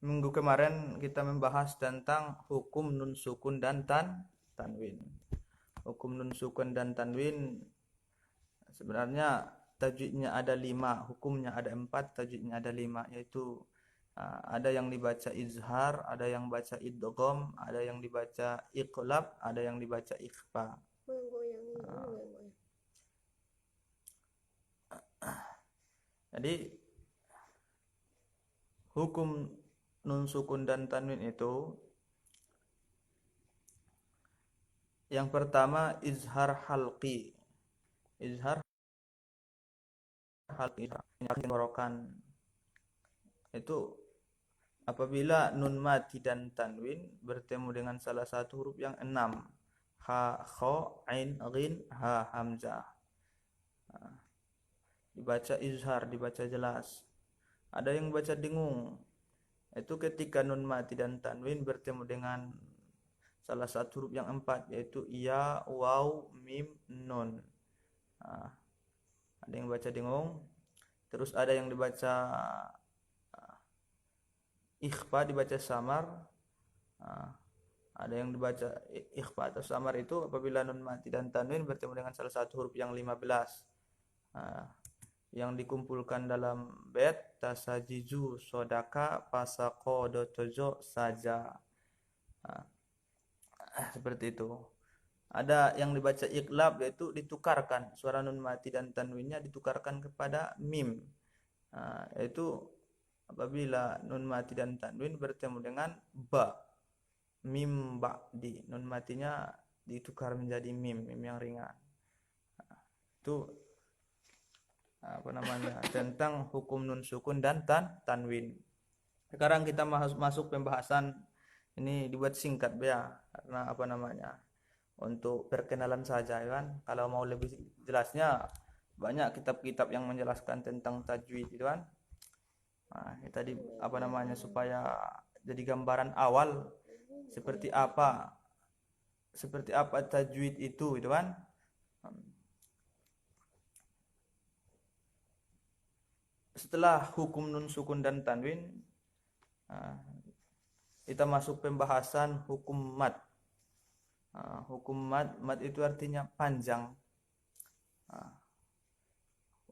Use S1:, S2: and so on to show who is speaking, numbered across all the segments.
S1: Minggu kemarin kita membahas tentang hukum nun sukun dan tanwin. Hukum nun sukun dan tanwin sebenarnya tajwidnya ada 5, hukumnya ada 4, tajwidnya ada 5, yaitu ada yang dibaca izhar, ada yang baca idgham, ada yang dibaca iqlab, ada yang dibaca ikhfa. Jadi hukum nun sukun dan tanwin itu yang pertama izhar halqi. Izhar halqi tenggorokan itu apabila nun mati dan tanwin bertemu dengan salah satu huruf yang 6, ha, kha, ain, ghin, ha, hamzah. Dibaca izhar, dibaca jelas. Ada yang baca dengung. Itu ketika nun mati dan tanwin bertemu dengan salah satu huruf yang 4, yaitu ya, waw, mim, nun. Ada yang baca dengung. Terus ada yang dibaca ikhfa, dibaca samar. Ada yang dibaca ikhfa atau samar itu apabila nun mati dan tanwin bertemu dengan salah satu huruf yang 15, yang dikumpulkan dalam bait tasajiju sodaka pasakodotojo saja. Seperti itu. Ada yang dibaca iqlab, yaitu ditukarkan suara nun mati dan tanwinnya ditukarkan kepada mim, yaitu apabila nun mati dan tanwin bertemu dengan ba, mim ba'di, nun matinya ditukar menjadi mim yang ringan. Itu tentang hukum nun sukun dan tanwin. Sekarang kita masuk pembahasan. Ini dibuat singkat ya, karena untuk perkenalan saja kan. Kalau mau lebih jelasnya banyak kitab-kitab yang menjelaskan tentang tajwid itu kan. Kita supaya jadi gambaran awal seperti apa tajwid itu kan. Setelah hukum nun sukun dan tanwin, kita masuk pembahasan hukum mad. Hukum mad itu artinya panjang.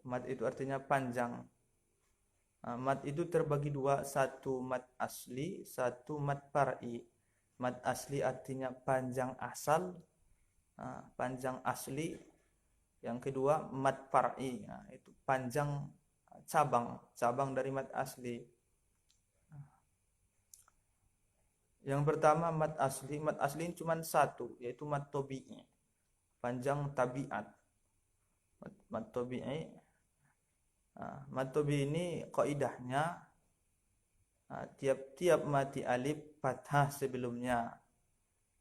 S1: Mad itu artinya panjang. Mad itu terbagi dua, satu mad asli, satu mad far'i. Mad asli artinya panjang asal, panjang asli. Yang kedua mad far'i, itu panjang cabang dari mad asli. Yang pertama mad asli cuma satu, yaitu mad tabi'i, panjang tabiat. Mad tabi'i, mad tabi'i ini kaidahnya tiap-tiap mati alif fathah sebelumnya,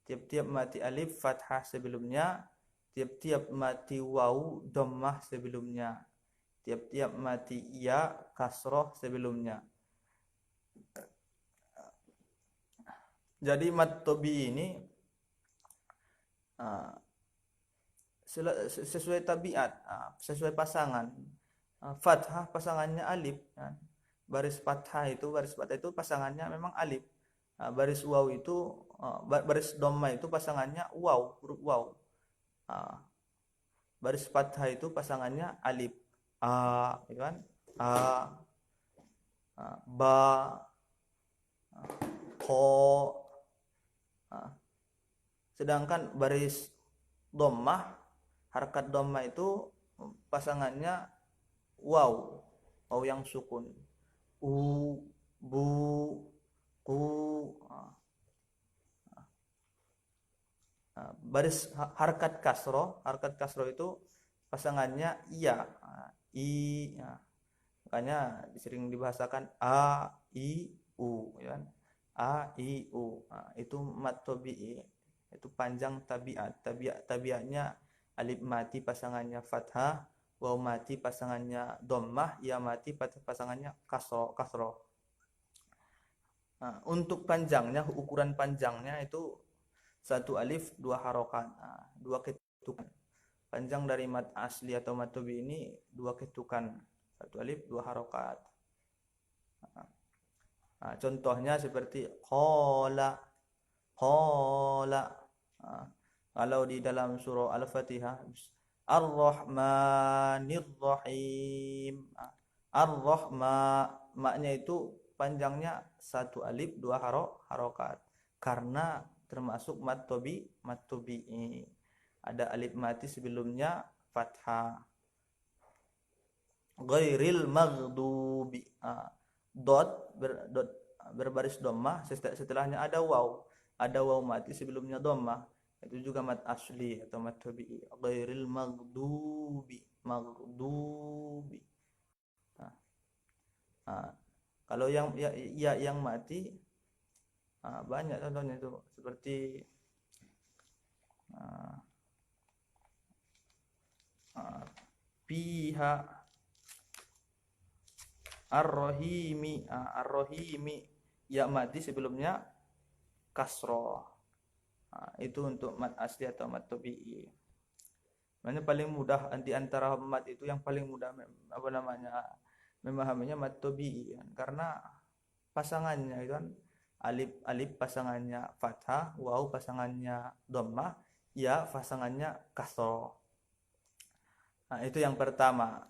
S1: tiap-tiap mati alif fathah sebelumnya, tiap-tiap mati waw dhammah sebelumnya, tiap-tiap mati ya kasroh sebelumnya. Jadi mad tabi'i ini sesuai tabiat, sesuai pasangan. Fathah pasangannya alif kan. Baris fathah itu pasangannya memang alif. Baris waw itu baris dhamma itu pasangannya waw, huruf waw. Baris fathah itu pasangannya alif. Gitu kan? Ba, ko. Sedangkan baris dhammah, harakat dhammah itu pasangannya waw yang sukun. U, bu, ku. Baris harakat kasroh itu pasangannya iya, i. Makanya sering dibahasakan a, i, u, ya kan? A, I, U. Itu mad tabi'i, itu panjang tabiatnya alif mati pasangannya fathah, waw mati pasangannya dhammah, ya mati pasangannya kasroh. Untuk panjangnya, ukuran panjangnya itu satu alif dua harokat, dua ketukan. Panjang dari mad asli atau mad tabi'i ini dua ketukan, satu alif dua harokat. Contohnya seperti qala, qala. Kalau di dalam surah Al-Fatihah, Ar-Rahmanir Rahim. Maknya itu panjangnya satu alif dua harokat karena termasuk matobi. Ada alif mati sebelumnya fathah. Ghairil maghdubi. Dot berbaris dhammah, setelahnya ada waw mati sebelumnya dhammah, itu juga mat asli atau mat tabi'i. Ghairil maghdubi. Kalau yang mati banyak contohnya itu seperti piha, ar-rahimi. Ar-rahimi ya mati sebelumnya kasroh. Itu untuk mat asli atau mat tabi'i. Makanya paling mudah di antara mat itu yang paling mudah memahaminya mat tabi'i karena pasangannya itu kan alif pasangannya fathah, waw pasangannya dhammah, ya pasangannya kasroh. Itu yang pertama.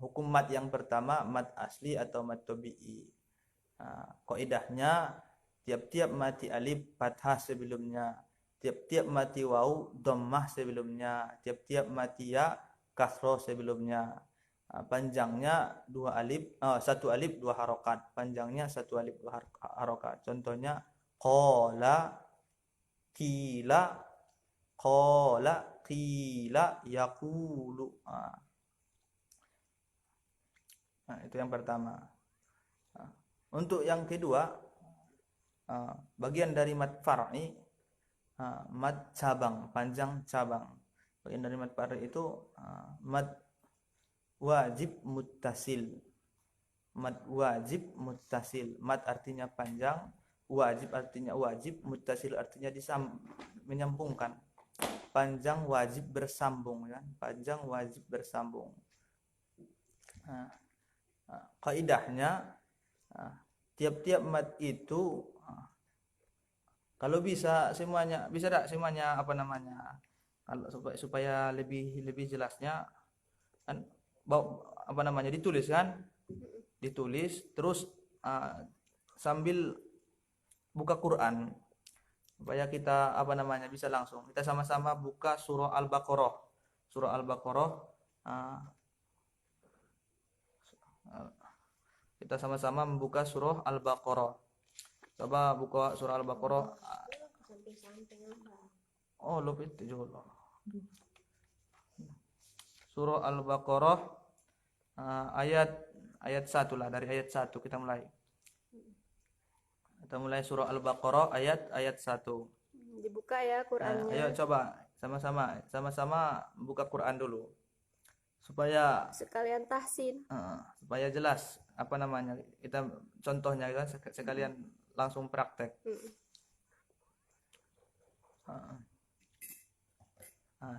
S1: Hukum mat yang pertama mat asli atau mat tabi'i. Kaidahnya tiap-tiap mati alif fathah sebelumnya, tiap-tiap mati waw dhammah sebelumnya, tiap-tiap mati ya kasroh sebelumnya. Panjangnya satu alif dua harokat. Panjangnya satu alif dua harokat. Contohnya qala, qila, yaqulu. Itu yang pertama. Untuk yang kedua, bagian dari mat far'i, mat cabang, panjang cabang. Bagian dari mat far'i itu mat wajib muttasil. Mat wajib muttasil. Mat artinya panjang, wajib artinya wajib, muttasil artinya menyambungkan. Panjang wajib bersambung, kan? Panjang wajib bersambung. Kaidahnya tiap-tiap mat itu kalau bisa semuanya, bisa tak semuanya kalau supaya lebih jelasnya kan ditulis kan, ditulis terus sambil buka Quran supaya kita bisa langsung kita sama-sama buka surah Al-Baqarah. Kita sama-sama membuka surah Al-Baqarah. Coba buka surah Al-Baqarah. Oh, lupa itu juga. Surah Al-Baqarah ayat 1 lah, dari ayat 1 kita mulai. Kita mulai surah Al-Baqarah ayat 1.
S2: Dibuka ya Qur'annya.
S1: Ayo coba sama-sama buka Quran dulu. Supaya
S2: sekalian tahsin.
S1: Supaya jelas kita contohnya kan sekalian langsung praktek.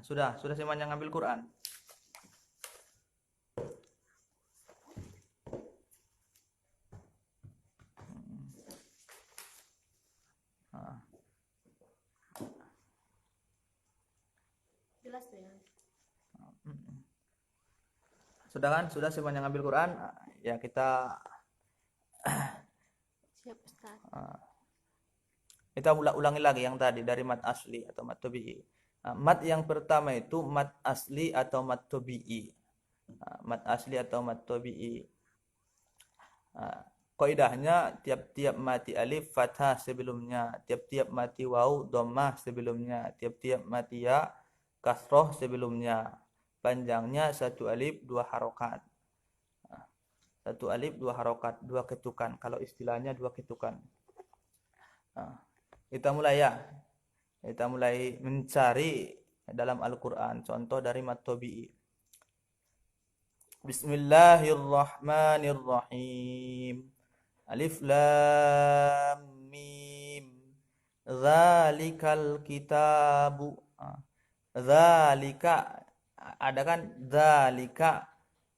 S1: Sudah semuanya ngambil Quran.
S2: Jelas tuh ya.
S1: Sudah kan? Sudah semuanya ngambil Quran? Ya kita
S2: siap Ustaz.
S1: Kita ulangi lagi yang tadi dari mat asli atau mat tabi'i. Mat yang pertama itu mat asli atau mat tabi'i. Mat asli atau mat tabi'i. Kaidahnya tiap-tiap mati alif fathah sebelumnya, tiap-tiap mati waw dhammah sebelumnya, tiap-tiap mati ya kasroh sebelumnya. Panjangnya satu alif dua harokat. Satu alif dua harokat, dua ketukan. Kalau istilahnya dua ketukan. Kita mulai ya. Kita mulai mencari dalam Al-Quran. Contoh dari mat tabi'i. Bismillahirrahmanirrahim. Alif lam mim. Dzalikal kitabu. Dzalika, ada kan dzalika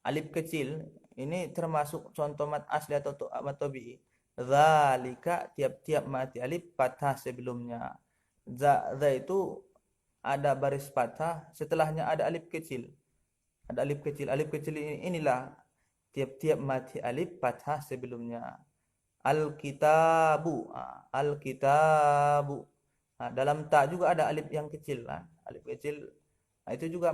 S1: alif kecil, ini termasuk contoh mat asli atau mat tabi'i. Zalika, tiap-tiap mati alif fathah sebelumnya. Za itu ada baris fathah, setelahnya ada alif kecil. Ada alif kecil. Alif kecil inilah tiap-tiap mati alif fathah sebelumnya. Al-kitabu. Al-kitabu. Dalam ta juga ada alif yang kecil kan. Alif kecil. Itu juga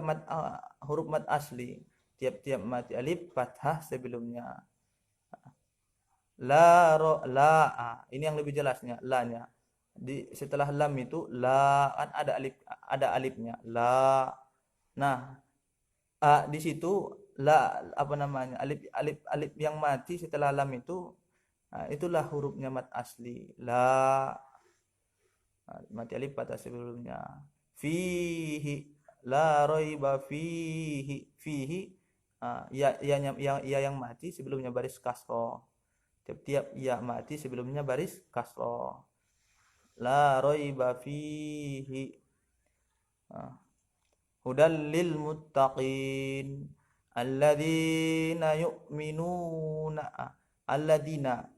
S1: huruf mad asli. Tiap-tiap mati alif fathah sebelumnya. Ini yang lebih jelasnya, la-nya. Setelah lam itu la kan ada alifnya. La. Nah, di situ la apa namanya? Alif yang mati setelah lam itu, itulah hurufnya mad asli. La. Mati alif pada sebelumnya. Fihi la raiba fihi, ya yang mati sebelumnya baris kasroh. Tiap-tiap ya mati sebelumnya baris kasroh. La raiba fihi. Hudal lil muttaqin alladzina yu'minuna. Alladzina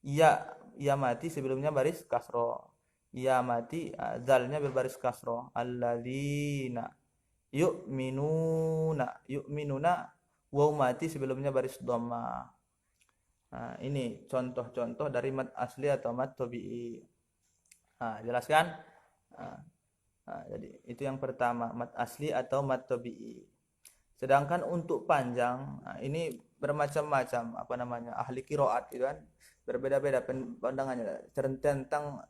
S1: ya mati sebelumnya baris kasroh. Ya mati zalnya berbaris kasroh. Alladzina yu'minuna waw mati sebelumnya baris dhammah. Nah, ini contoh-contoh dari mad asli atau mad tabi'i. Jelaskan? Jadi itu yang pertama, mad asli atau mad tabi'i. Sedangkan untuk panjang, ini bermacam-macam apa namanya ahli qiraat gitu kan. Berbeda-beda pandangannya tentang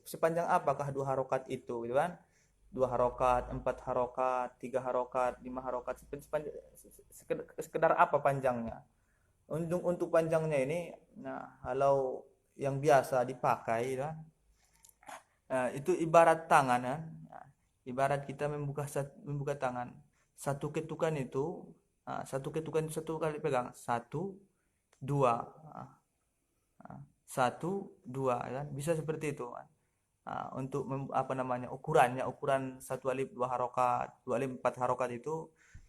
S1: sepanjang apakah 2 harokat itu gitu kan. 2 harokat, 4 harokat, 3 harokat, 5 harokat, sekedar apa panjangnya. Untuk panjangnya ini, nah kalau yang biasa dipakai kan, itu ibarat tangan kan, ibarat kita membuka tangan, satu ketukan itu, satu kali pegang, 1 2, 1 2 kan, bisa seperti itu kan. Untuk apa namanya ukuran 1 alif 2 harokat, 2 alif 4 harokat itu.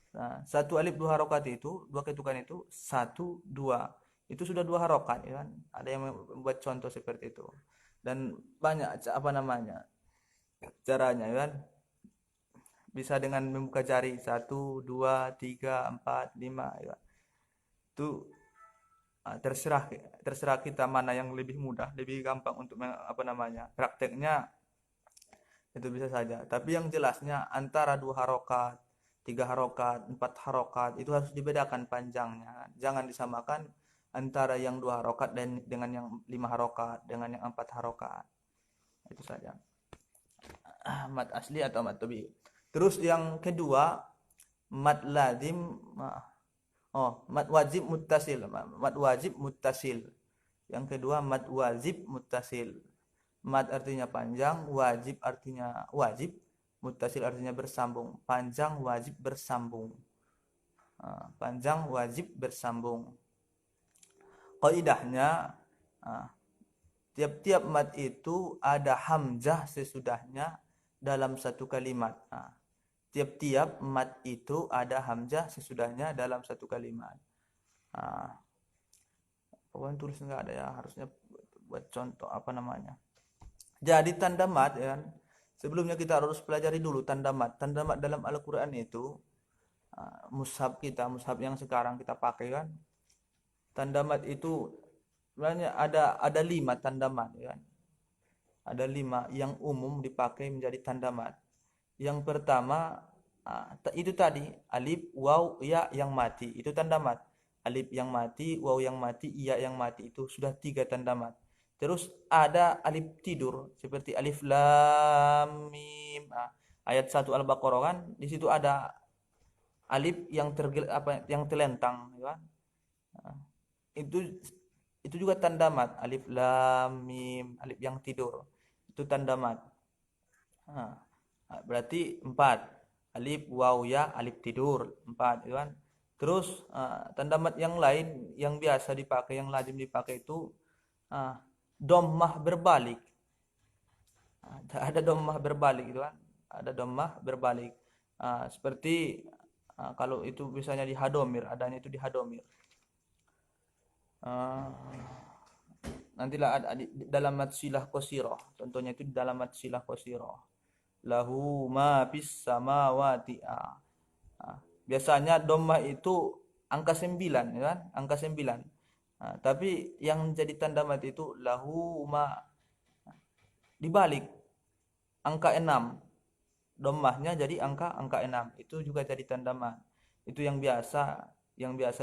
S1: Nah, 1 alif 2 harokat itu, 2 ketukan itu 1 2. Itu sudah 2 harokat ya kan. Ada yang membuat contoh seperti itu. Dan banyak apa namanya caranya ya kan. Bisa dengan membuka jari 1 2 3 4 5 ya. Itu terserah kita mana yang lebih mudah, lebih gampang untuk apa namanya prakteknya, itu bisa saja. Tapi yang jelasnya antara 2 harokat, 3 harokat, 4 harokat itu harus dibedakan panjangnya. Jangan disamakan antara yang 2 harokat dan dengan yang 5 harokat, dengan yang 4 harokat. Itu saja. Mad asli atau mad tabi. Terus yang kedua, mad lazim, mad wajib muttasil. Mad wajib muttasil. Yang kedua mad wajib muttasil. Mad artinya panjang, wajib artinya wajib, muttasil artinya bersambung. Panjang wajib bersambung. Panjang wajib bersambung. Qaidahnya, tiap-tiap mad itu ada hamzah sesudahnya dalam satu kalimat. Tiap-tiap mad itu ada hamzah sesudahnya dalam satu kalimat. Pokoknya tulis nggak ada ya, harusnya buat contoh apa namanya. Jadi tanda mad ya kan. Sebelumnya kita harus pelajari dulu tanda mad. Tanda mad dalam Al-Qur'an itu, mushaf yang sekarang kita pakai kan. Tanda mad itu sebenarnya ada 5 tanda mad ya kan. Ada 5 yang umum dipakai menjadi tanda mad. Yang pertama itu tadi alif, waw, ya yang mati. Itu tanda mad. Alif yang mati, waw yang mati, ya yang mati. Itu sudah 3 tanda mad. Terus ada alif tidur seperti alif lam mim. Ayat 1 Al-Baqarah kan di situ ada alif yang yang telentang ya kan? Itu juga tanda mad. Alif lam mim, alif yang tidur. Itu tanda mad. Berarti 4. Alif waw ya alif tidur 4 ya kan? Terus tanda mad yang lain yang biasa dipakai, yang lazim dipakai itu dhammah berbalik. Ada dhammah berbalik gitu kan. Ada dhammah berbalik. Seperti kalau itu biasanya di hadomir, adanya itu di hadomir. Ah, nantilah dalam mad silah qasirah. Contohnya itu dalam mad silah qasirah. Lahu ma fis samawati. Biasanya dhammah itu angka 9, ya kan? Angka 9. Tapi yang jadi tanda mad itu lahu ma, dibalik angka 6. Dhammahnya jadi angka 6. Itu juga jadi tanda mad. Itu yang biasa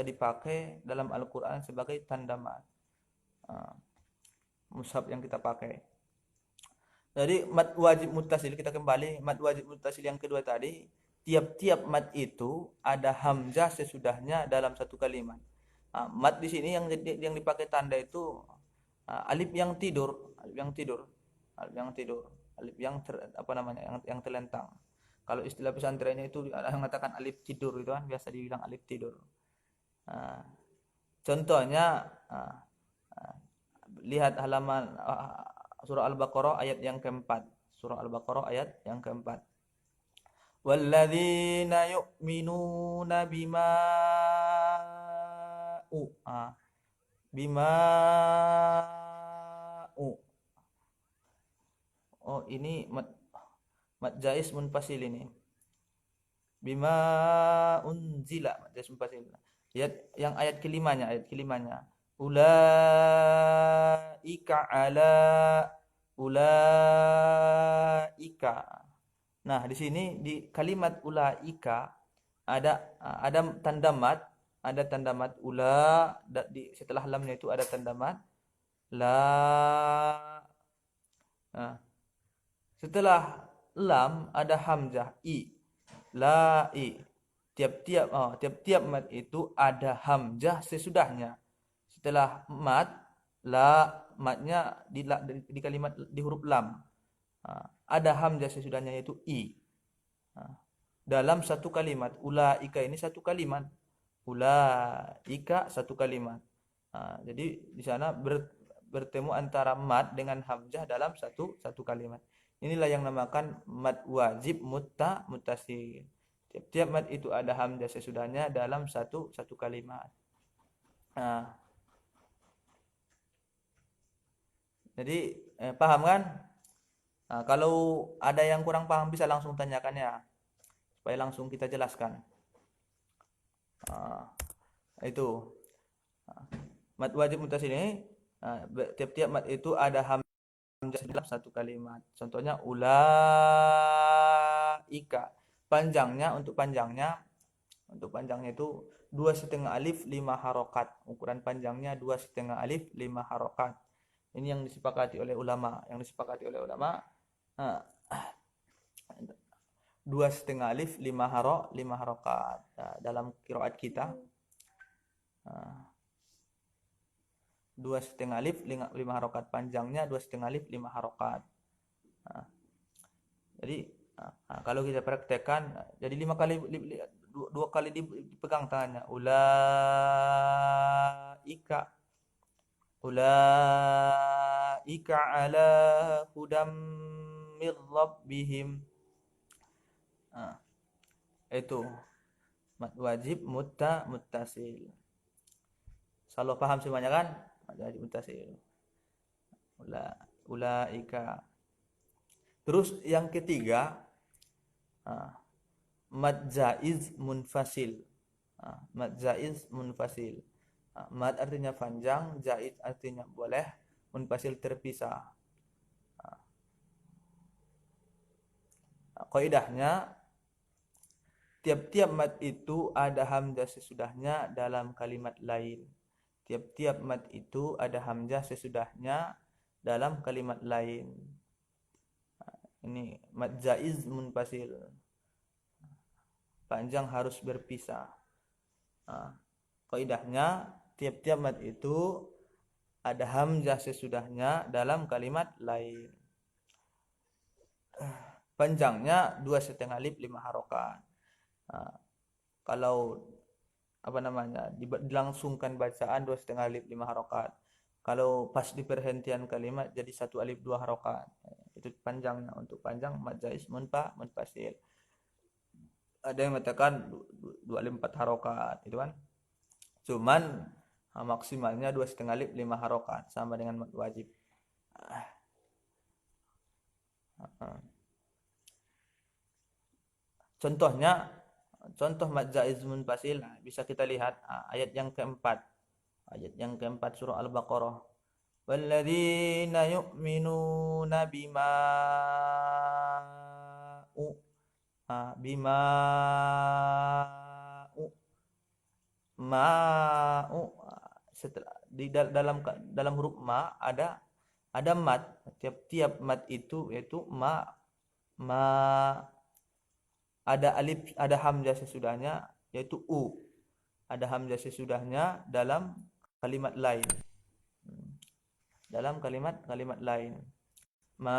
S1: dipakai dalam Al-Qur'an sebagai tanda mad. Ah, Mushaf yang kita pakai. Jadi mad wajib muttasil, kita kembali mad wajib muttasil yang kedua tadi, tiap-tiap mad itu ada hamzah sesudahnya dalam satu kalimat. Mad di sini yang dipakai tanda itu alif yang tidur, alif yang tidur, alif yang tidur, alif yang apa namanya, yang terlentang. Kalau istilah pesantrennya itu ada yang mengatakan alif tidur, itu kan biasa dibilang alif tidur. Nah, contohnya lihat halaman surah Al-Baqarah ayat yang keempat. Surah Al-Baqarah ayat yang keempat. Walladzina yu'minuna bima Oh, ini mad jais munfasil ini. Bima unzila, mad jais munfasil. Lihat yang ayat kelimanya, ulaika. Nah, di sini di kalimat ulaika ada tanda mad, setelah lamnya itu ada tanda mad la. Nah, setelah lam ada hamzah i, la i. Tiap-tiap mad itu ada hamzah sesudahnya. Setelah mad la, madnya di kalimat di huruf lam. Ada hamzah sesudahnya yaitu i. Dalam satu kalimat, ulaika ini satu kalimat. Ulaika satu kalimat. Jadi di sana bertemu antara mad dengan hamzah dalam satu kalimat. Inilah yang namakan mad wajib muttasil. Tiap mad itu ada hamzah sesudahnya dalam satu kalimat. Jadi paham kan? Kalau ada yang kurang paham bisa langsung tanyakan ya, supaya langsung kita jelaskan. Itu mad wajib muttasil ini, tiap-tiap mad itu ada hamzah dalam satu kalimat. Contohnya ulaika. Untuk panjangnya itu 2,5 alif 5 harokat. Ukuran panjangnya 2,5 alif 5 harokat. Ini yang disepakati oleh ulama. 2,5 alif 5 harokat. Dalam qiraat kita 2,5 alif 5 harokat, panjangnya 2,5 alif 5 harokat. Jadi kalau kita praktekkan, jadi 5 kali, 2 kali dipegang tangannya. Ulaika ala hudam mir rabbihim. Itu mad wajib muttasil. Selalu paham semuanya kan? Mad wajib muttasil. Ulaika. Terus yang ketiga, mad jaiz munfasil. Mad jaiz munfasil. Mad artinya panjang, jaiz artinya boleh, munfasil terpisah. Kaidahnya, tiap-tiap mad itu ada hamzah sesudahnya dalam kalimat lain. Tiap-tiap mad itu ada hamzah sesudahnya dalam kalimat lain. Ini mad jaiz munfasil. Panjang harus berpisah. Kaidahnya, tiap-tiap mad itu ada hamzah sesudahnya dalam kalimat lain. Panjangnya 2,5 alif 5 harokat. Kalau dilangsungkan bacaan 2,5 alif 5 harokat. Kalau pas di perhentian kalimat jadi 1 alif 2 harokat. Itu panjangnya. Untuk panjang mad jaiz munfasil. Ada yang mengatakan 2 alif 4 harokat, itu kan. Cuman Maksimalnya 2,5 alif 5 harokat, sama dengan mad wajib. Contohnya, contoh mad jaiz munfasil bisa kita lihat ayat yang keempat. Ayat yang keempat surah Al-Baqarah. Walladzina yu'minuna bima ma'u, setelah di dalam huruf ma ada mad. Tiap-tiap mad itu yaitu ma ada alif, ada hamzah sesudahnya yaitu u. Ada hamzah sesudahnya dalam kalimat lain. Dalam kalimat lain. Ma'u.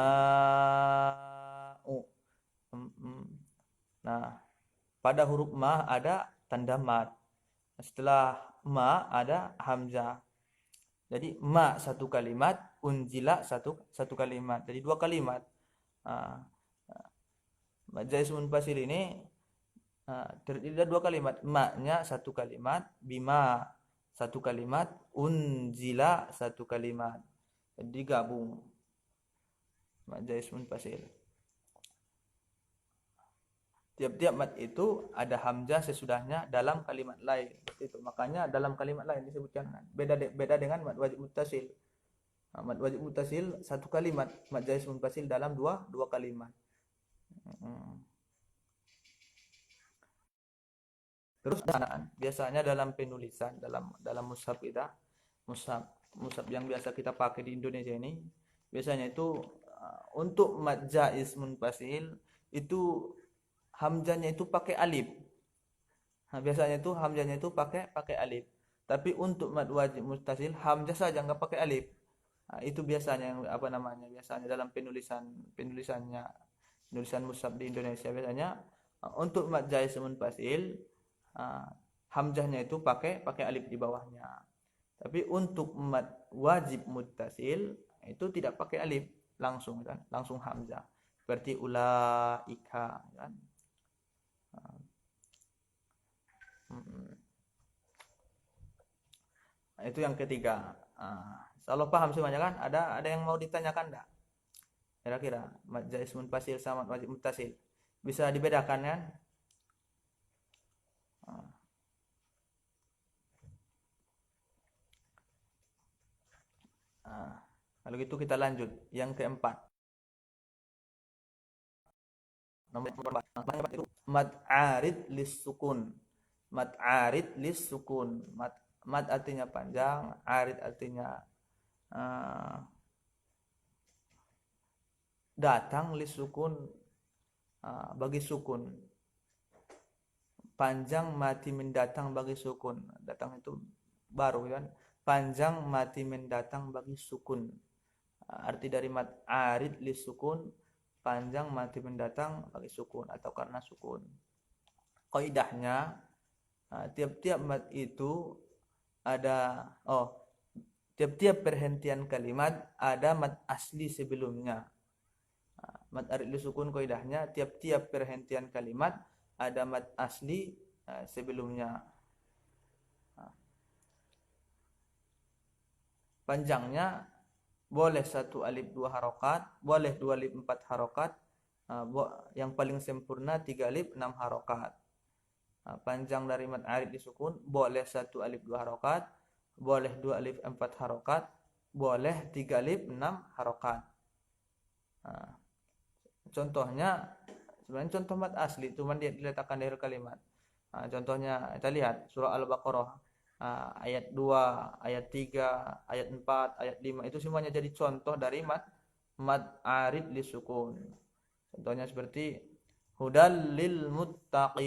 S1: Nah, pada huruf ma ada tanda mad. Setelah ma ada hamzah. Jadi ma satu kalimat, unzila satu kalimat. Jadi dua kalimat. Mad jaiz munfasil ini terdiri dari dua kalimat. Ma-nya satu kalimat, bima satu kalimat, unzila satu kalimat. Jadi gabung. Mad jaiz munfasil. Tiap-tiap mad itu ada hamzah sesudahnya dalam kalimat lain. Itu makanya dalam kalimat lain disebutkan beda dengan mad wajib muttasil. Mad wajib muttasil satu kalimat, mad jaiz munfasil dalam dua kalimat. Terus biasanya dalam penulisan dalam mushaf kita, mushaf yang biasa kita pakai di Indonesia ini, biasanya itu untuk mad jaiz munfasil itu hamzahnya itu pakai alif. Biasanya itu hamzahnya itu pakai alif. Tapi untuk mad wajib muttasil hamzah saja nggak pakai alif. Itu biasanya yang biasanya dalam penulisan mushaf di Indonesia biasanya untuk mad jaiz munfasil hamzahnya itu pakai alif di bawahnya. Tapi untuk mad wajib muttasil itu tidak pakai alif, langsung hamzah. Seperti ulaika kan. Itu yang ketiga. Kalau paham semuanya kan? Ada yang mau ditanyakan enggak? Kira-kira mad jaiz munfasil sama mad wajib muttasil bisa dibedakan kan? Kalau gitu kita lanjut yang keempat. Nomor 4 itu mad arid lis sukun. Mad arid lis sukun. Mad artinya panjang, arid artinya datang, lis sukun bagi sukun. Panjang mati mendatang bagi sukun. Datang itu baru kan. Panjang mati mendatang bagi sukun. Arti dari mad arid lis sukun, panjang mati mendatang bagi sukun atau karena sukun. Kaidahnya tiap-tiap mad itu ada tiap-tiap perhentian kalimat ada mad asli sebelumnya. Mad arid lis sukun kaidahnya tiap-tiap perhentian kalimat ada mad asli sebelumnya. Panjangnya boleh 1 alif 2 harokat, boleh 2 alif 4 harokat, yang paling sempurna 3 alif 6 harokat. Panjang dari mad arid disukun boleh 1 alif 2 harokat, boleh 2 alif 4 harokat, boleh 3 alif 6 harokat. Contohnya sebenarnya contoh mad asli cuma dia diletakkan dari kalimat. Contohnya kita lihat surah Al-Baqarah ayat 2, ayat 3, ayat 4, ayat 5 itu semuanya jadi contoh dari mad arid lisukun. Contohnya seperti hudal lil muttaqin.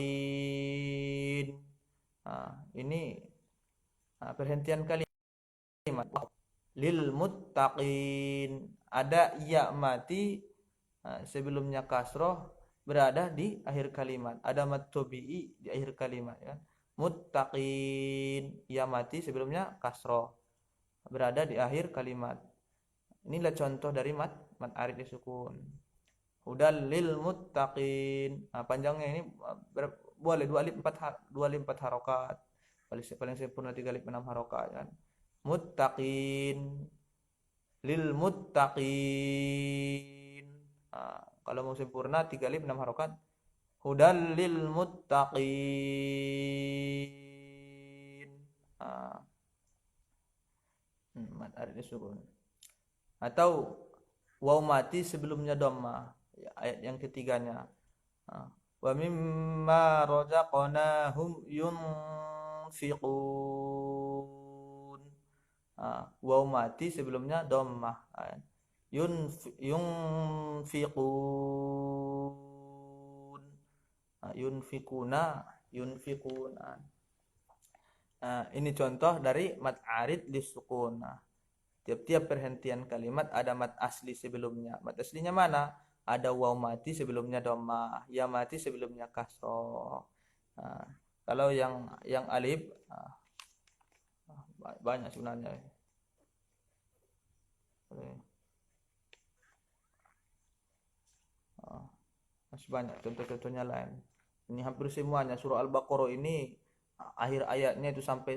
S1: Ini perhentian kalimat lil muttaqin, ada ya mati sebelumnya kasroh berada di akhir kalimat, ada mad tabi'i di akhir kalimat ya. Muttaqin, ya mati sebelumnya kasroh berada di akhir kalimat. Inilah contoh dari mad arid disukun. Hudal lil muttaqin. Panjangnya ini boleh 2 alif 4 harokat, paling sempurna 3 alif 6 harokat kan. Muttaqin, lil muttaqin. Kalau mau sempurna 3 alif 6 harokat. Hudal lil muttaqin. Mad arid disukun. Atau waw mati sebelumnya dhammah, ya, ayat yang ketiganya. Wa mimma razaqnahum yunfiqun. Waw mati sebelumnya dhammah, yunfiqun. Yunfiqun. Ini contoh dari mad arid disukun. Tiap-tiap perhentian kalimat ada mad asli sebelumnya. Mad aslinya mana? Ada waw mati sebelumnya dhammah, ya mati sebelumnya kasroh. Kalau yang alif banyak sebenarnya. Masih banyak contoh-contohnya lain. Ini hampir semuanya surah Al-Baqarah ini akhir ayatnya itu sampai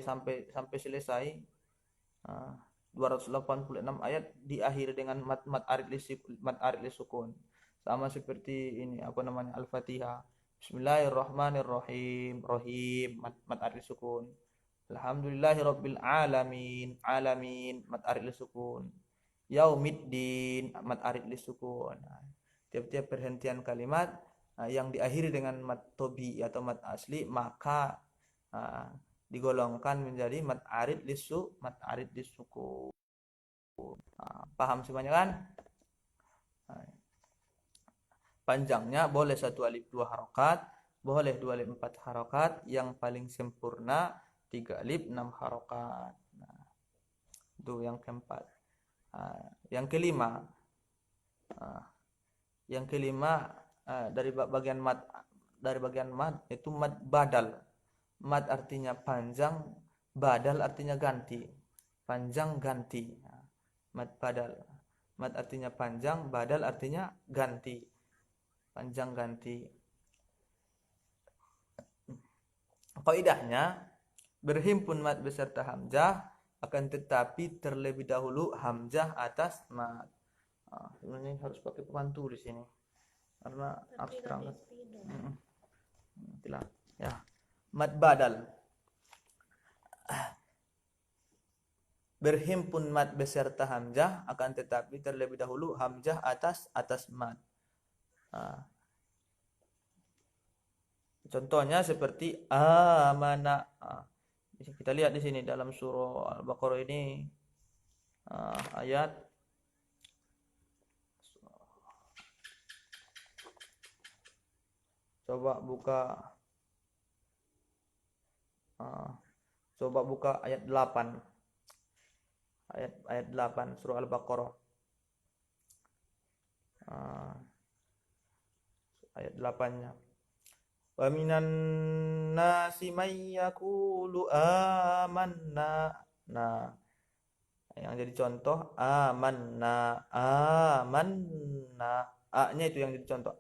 S1: selesai. 286 ayat diakhiri dengan mad arid lisukun. Sama seperti ini Al-Fatihah. Bismillahirrahmanirrahim. Rahim mad arid lisukun. Alhamdulillahirabbil alamin. Alamin mad arid lisukun. Yaumiddin mad arid lisukun. Tiap-tiap perhentian kalimat yang diakhiri dengan mad tobi atau mad asli maka digolongkan menjadi mad arid lisukun. Paham semuanya kan? Panjangnya boleh 1 alif 2 harokat, boleh 2 alif 4 harokat, yang paling sempurna 3 alif 6 harokat. Itu yang keempat. Yang kelima dari bagian mad itu mad badal. Mad artinya panjang, badal artinya ganti. Panjang ganti. Mad badal. Mad artinya panjang, badal artinya ganti. Panjang ganti. Kaidahnya berhimpun mad beserta hamzah, akan tetapi terlebih dahulu hamzah atas mad. Sebenarnya harus pakai pemantu di sini karena abstrak. Ya. Mad badal. Berhimpun mad beserta hamzah, akan tetapi terlebih dahulu hamzah atas mad. Contohnya seperti amana. Kita lihat di sini dalam surah Al-Baqarah ini ayat coba buka ayat 8. Ayat 8 surah Al-Baqarah. Ayat 8-nya. Wa minan nasi may yaqulu amanna. Nah, yang jadi contoh amanna. A-nya itu yang jadi contoh.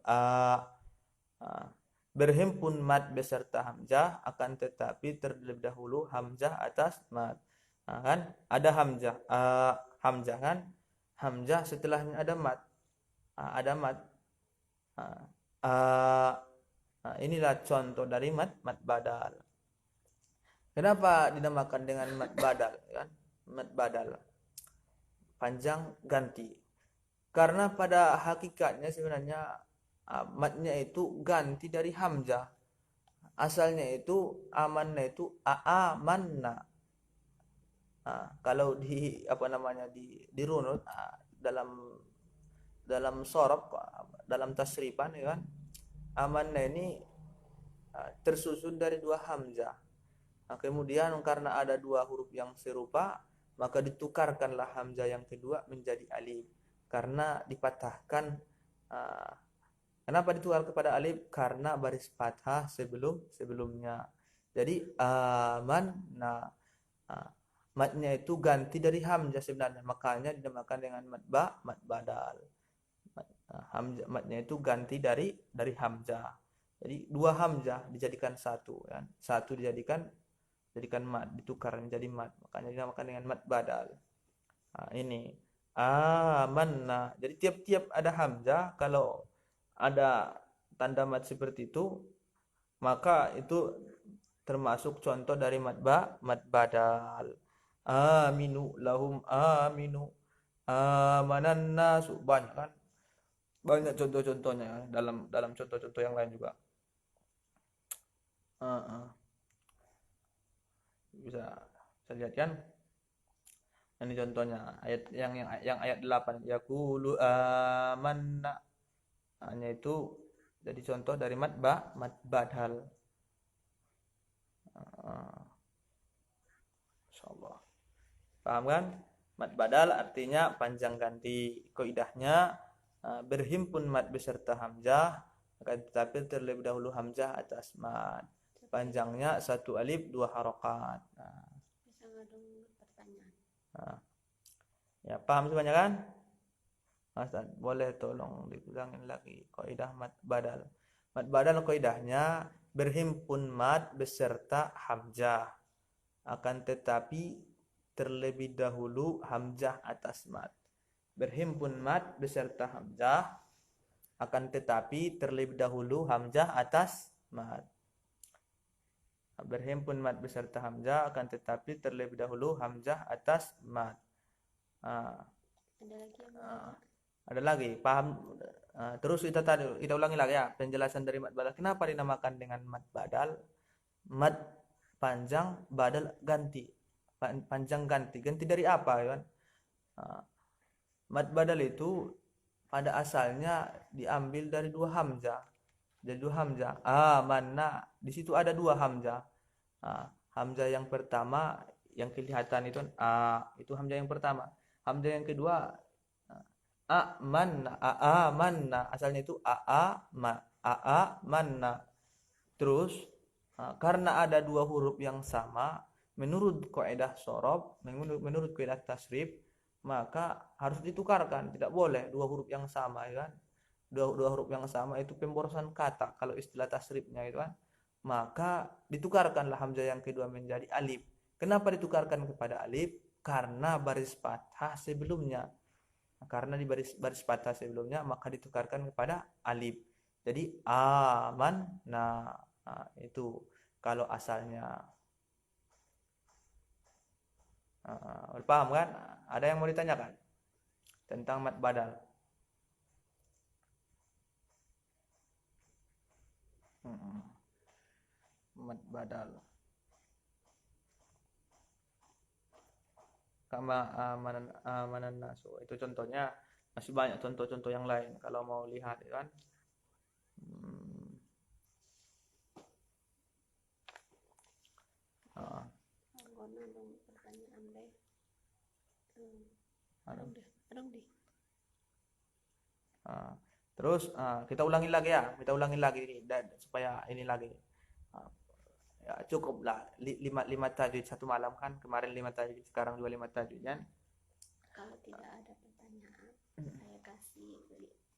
S1: Berhimpun mad beserta hamzah, akan tetapi terlebih dahulu hamzah atas mad. Kan ada hamzah, hamzah kan? Hamzah setelahnya ada mad. Inilah contoh dari mad badal. Kenapa dinamakan dengan mad badal kan? Mad badal. Panjang ganti. Karena pada hakikatnya sebenarnya madnya itu ganti dari hamzah. Asalnya itu amanna itu aamanna. Kalau dirunut dalam sorof, dalam tasrifan ya kan, amanna ini tersusun dari 2 hamzah. Kemudian karena ada 2 huruf yang serupa, maka ditukarkanlah hamzah yang kedua menjadi alif karena dipatahkan. Kenapa ditukar kepada alif? Karena baris fathah sebelumnya. Jadi amanna. Madnya itu ganti dari hamzah sebenarnya, makanya dinamakan dengan mad badal. Madnya itu ganti dari hamzah. Jadi 2 hamzah dijadikan 1 kan. 1 dijadikan jadikan mad, ditukar menjadi mad, makanya dinamakan dengan mad badal. Ini amanna, jadi tiap-tiap ada hamzah, kalau ada tanda mad seperti itu, maka itu termasuk contoh dari mad badal. Aminu lahum aminu, amanan nasu, banyak kan, banyak contoh-contohnya dalam dalam contoh-contoh yang lain juga. Ah, ah. bisa bisa lihat kan, ini contohnya ayat yang ayat 8, yaqulu amanna, hanya itu jadi contoh dari mad badal. Insyaallah paham kan? Mad badal artinya panjang ganti. Kaidahnya berhimpun mad beserta hamzah, akan tetapi terlebih dahulu hamzah atas mad. Panjangnya 1 alif 2 harokat.
S2: Bisa ngadung pertanyaan.
S1: Ya paham semuanya kan? Ustaz, boleh tolong diulangin lagi kaidah mad badal. Mad badal kaidahnya berhimpun mad beserta hamzah, akan tetapi terlebih dahulu hamzah atas mad. Berhimpun mad beserta hamzah, akan tetapi terlebih dahulu hamzah atas mad. Berhimpun mad beserta hamzah, akan tetapi terlebih dahulu hamzah atas mad.
S2: Ada lagi yang mau
S1: Ada lagi, paham? Terus kita ulangi lagi ya penjelasan dari mad badal. Kenapa dinamakan dengan mad badal? Mad panjang, badal ganti. Panjang ganti. Ganti dari apa, kan? Mad badal itu pada asalnya diambil dari 2 hamzah. Jadi 2 hamzah. Amanna. Di situ ada 2 hamzah. Hamzah yang pertama yang kelihatan itu itu hamzah yang pertama. Hamzah yang kedua amanna, asalnya itu manna. Terus karena ada 2 huruf yang sama, menurut kaidah shorob, menurut kaidah tasrif, maka harus ditukarkan, tidak boleh 2 huruf yang sama, ya kan? Dua huruf yang sama itu pemborosan kata kalau istilah tasrifnya itu kan. Maka ditukarkanlah hamzah yang kedua menjadi alif. Kenapa ditukarkan kepada alif? Karena baris fathah sebelumnya. Karena di baris fathah sebelumnya, maka ditukarkan kepada alif. Jadi aman. Nah, itu kalau asalnya. Paham kan? Ada yang mau ditanyakan tentang mad badal? Mad badal. Kama amanan nasu. Itu contohnya, masih banyak contoh-contoh yang lain kalau mau lihat, kan.
S2: Anggona dong pertanyaan deh. Adong deh.
S1: Terus kita ulangi lagi supaya ini lagi. Ya, cukuplah 5 tajwid satu malam kan, kemarin 5 tajwid, sekarang 25 tajwid kan.
S2: Kalau tidak ada pertanyaan, saya kasih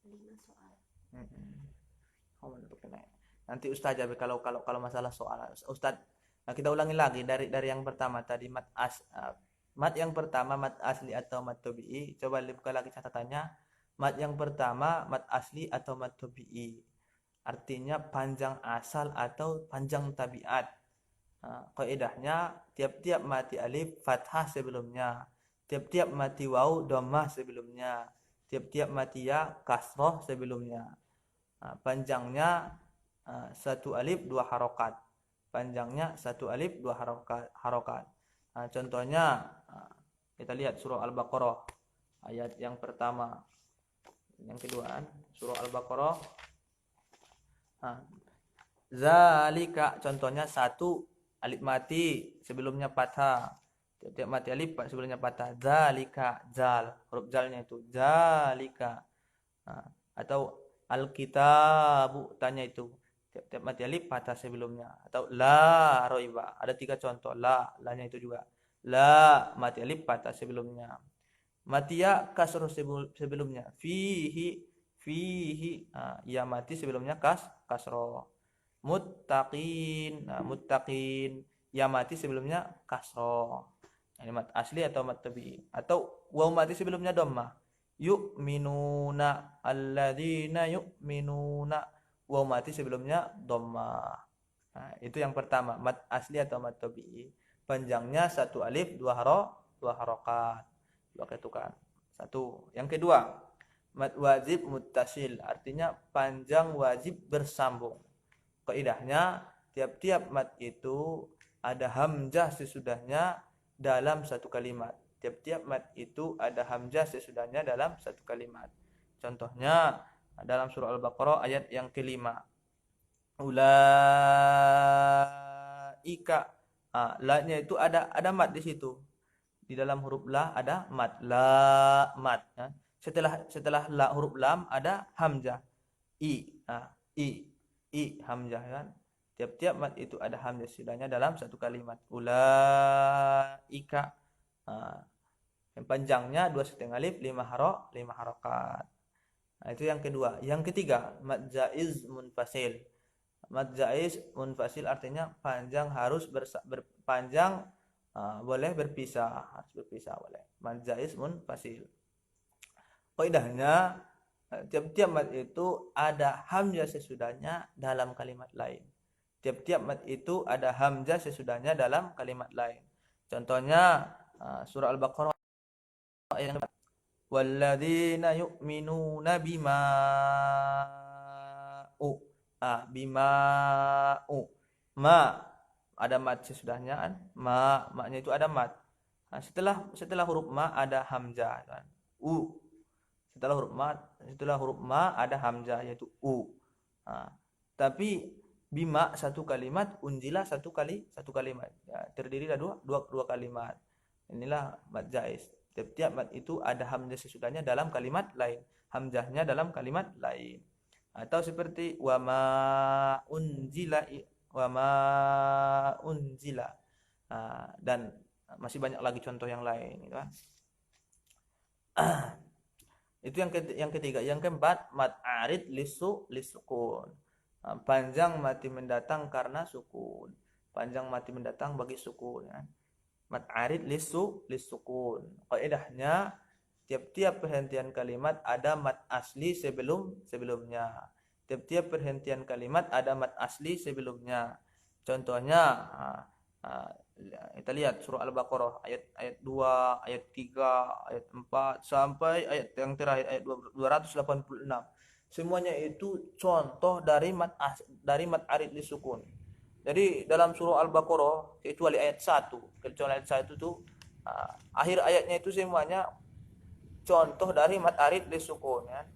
S2: 5 soal.
S1: Nanti Ustaz kalau masalah soal Ustaz. Nah, kita ulangi lagi dari yang pertama tadi, mad yang pertama mad asli atau mad tabi'i. Coba buka lagi catatannya. Mad yang pertama mad asli atau mad tabi'i. Artinya panjang asal atau panjang tabiat. Kaidahnya tiap-tiap mati alif fathah sebelumnya, tiap-tiap mati waw dhammah sebelumnya, tiap-tiap mati ya kasroh sebelumnya. Panjangnya 1 alif 2 harokat. Panjangnya 1 alif 2 harokat. Contohnya kita lihat surah Al-Baqarah ayat yang pertama, yang kedua, surah Al-Baqarah. Zalika, contohnya 1 alif mati sebelumnya fathah, tiap mati alif sebelumnya fathah. Zalika, zal, huruf zalnya itu zalika. Atau al-kitabu, tanya itu tiap mati alif fathah sebelumnya. Atau la roiba, ada 3 contoh. La-nya itu juga la mati alif fathah sebelumnya. Mati ya kasroh sebelumnya. Fihi ya mati sebelumnya kasroh. Muttaqin, muttaqin ya mati sebelumnya kasroh. Ini mat asli atau mat tabi'i, atau waw mati sebelumnya dhammah. Yu'minuna alladzina yu'minuna, waw mati sebelumnya dhammah. Nah, itu yang pertama, mat asli atau mat tabi'i. Panjangnya satu alif dua harokat. Dua ketukan. Satu. Yang kedua, mat wajib muttasil, artinya panjang wajib bersambung. Kaidahnya tiap-tiap mat itu ada hamzah sesudahnya dalam satu kalimat. Tiap-tiap mat itu ada hamzah sesudahnya dalam satu kalimat. Contohnya dalam surah Al-Baqarah ayat yang kelima. Ulaika. La-nya itu ada mat di situ. Di dalam huruf la ada mat. La mat. Ya. Setelah la huruf lam ada hamzah. I. I hamzah kan. Tiap-tiap mat itu ada hamzah sesudahnya dalam satu kalimat. Ulaika. Yang panjangnya 2,5 alif 5 harokat. Nah, itu yang kedua. Yang ketiga, mad jaiz munfasil. Mad jaiz munfasil artinya panjang harus berpanjang boleh berpisah, harus berpisah boleh. Mad jaiz munfasil. Kaidahnya tiap-tiap mad itu ada hamzah sesudahnya dalam kalimat lain. Tiap-tiap mad itu ada hamzah sesudahnya dalam kalimat lain. Contohnya surah Al-Baqarah ayat walladzina yu'minuna bima'u. Ma ada mat sesudahnya kan? Ma-nya itu ada mat. Nah, setelah huruf ma ada hamzah kan? Setelah huruf ma ada hamzah yaitu u. Nah, tapi bima satu kalimat, unjila satu kalimat. Ya, terdiri dari dua kalimat. Inilah mad jaiz. Tiap mad itu ada hamzah sesudahnya dalam kalimat lain. Hamzahnya dalam kalimat lain. Atau seperti wama unjila. Dan masih banyak lagi contoh yang lain, gitu kan? Itu yang ketiga. Yang keempat, mad arid lisukun. Panjang mati mendatang karena sukun. Panjang mati mendatang bagi sukun, ya. Mad arid lisukun. Kaidahnya tiap-tiap perhentian kalimat ada mad asli sebelumnya. Tiap-tiap perhentian kalimat ada mad asli sebelumnya. Contohnya kita lihat surah Al-Baqarah ayat 2, ayat 3, ayat 4 sampai ayat yang terakhir ayat 286. Semuanya itu contoh dari mad arid lisukun. Jadi dalam surah Al-Baqarah kecuali ayat 1 itu akhir ayatnya itu semuanya contoh dari mad arid lisukun, ya.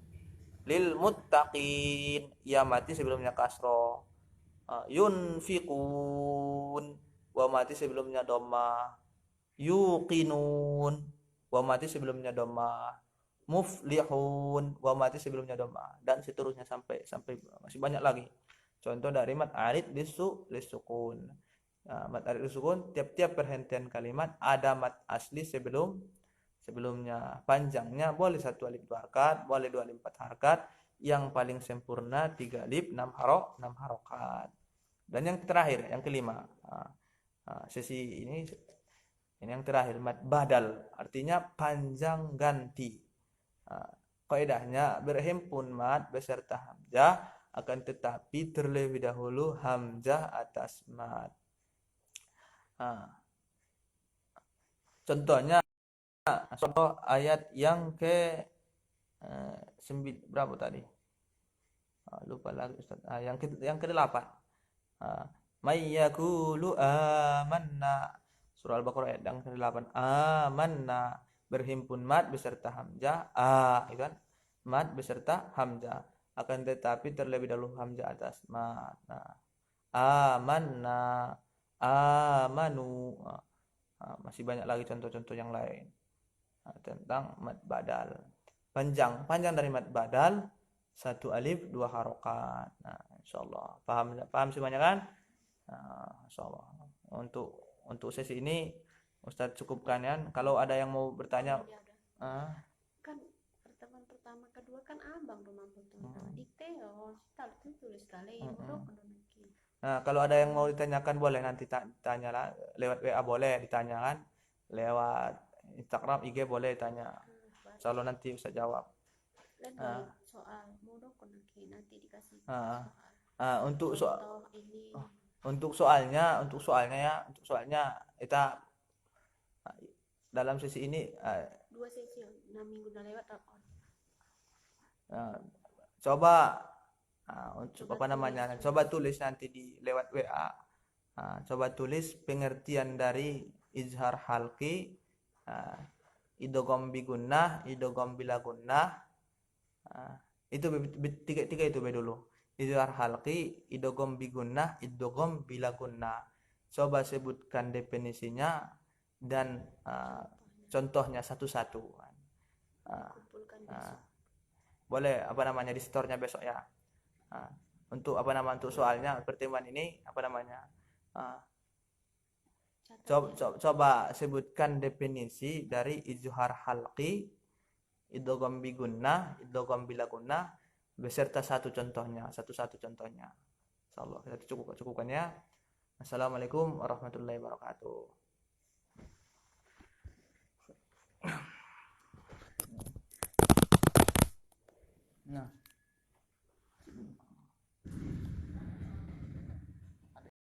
S1: Lil muttaqin, ya mati sebelumnya kasroh. Yunfiqun, wa mati sebelumnya dhammah. Yuqinun, wa mati sebelumnya dhammah. Muflihun, wa mati sebelumnya dhammah, dan seterusnya sampai masih banyak lagi contoh dari mad arid lisukun. Mad arid lisukun tiap-tiap perhentian kalimat ada mad asli sebelumnya. Panjangnya boleh 1 alif 2 harokat, boleh 2 alif 4 harokat, yang paling sempurna 3 alif 6 harokat. Dan yang terakhir, yang kelima, sesi ini yang terakhir, mad badal, artinya panjang ganti. Kaidahnya berhimpun mad beserta hamzah, akan tetapi terlebih dahulu hamzah atas mad. Contohnya contoh ayat yang ke berapa tadi? Lupa lagi Ustaz. Yang ke-8. May yaqulu amanna. Surah Al-Baqarah ayat yang ke-8. Amanna, berhimpun mad beserta hamzah. Itu kan? Mad beserta hamzah. Akan tetapi terlebih dahulu hamzah atas mad. Amanna, amanu. Masih banyak lagi contoh-contoh yang lain tentang mad badal. Panjang dari mad badal 1 alif 2 harokat. Nah, insyaallah paham semuanya kan? Insyaallah. Untuk sesi ini Ustadz cukupkan ya. Kalau ada yang mau bertanya,
S2: kan pertemuan pertama kedua kan abang rumah potong dikte kita tulis kali baru
S1: Nah, kalau ada yang mau ditanyakan boleh nanti tanya lah lewat WA, boleh ditanyakan lewat Instagram, IG boleh tanya.
S2: Berarti
S1: Insya Allah nanti bisa jawab.
S2: lain
S1: Ah,
S2: kali soal mudah kok nanti dikasih
S1: ah,
S2: soal
S1: untuk
S2: contoh ini
S1: untuk soalnya kita ah, dalam sesi ini
S2: 2 sesi 6 minggu udah lewat apa
S1: ah, coba untuk
S2: coba
S1: apa namanya,
S2: tulis
S1: coba tulis nanti di lewat WA. Coba tulis pengertian dari izhar halki, ah, idgham bi gunnah, idgham bila gunnah. Itu tiga itu dulu. Izhar halki, idgham bi gunnah, idgham bila gunnah. Coba sebutkan definisinya dan
S2: contohnya
S1: contohnya satu-satu.
S2: kumpulkan
S1: Ah,
S2: besok
S1: boleh apa namanya di store-nya besok ya. Nah, untuk apa nama untuk soalnya pertemuan ini apa namanya? Ah,
S2: catat ya
S1: coba sebutkan definisi dari izhar halqi, idgham bi gunnah, idgham bila gunnah beserta satu-satu contohnya. Insyaallah kita cukupkan ya. Assalamualaikum warahmatullahi wabarakatuh. Nah.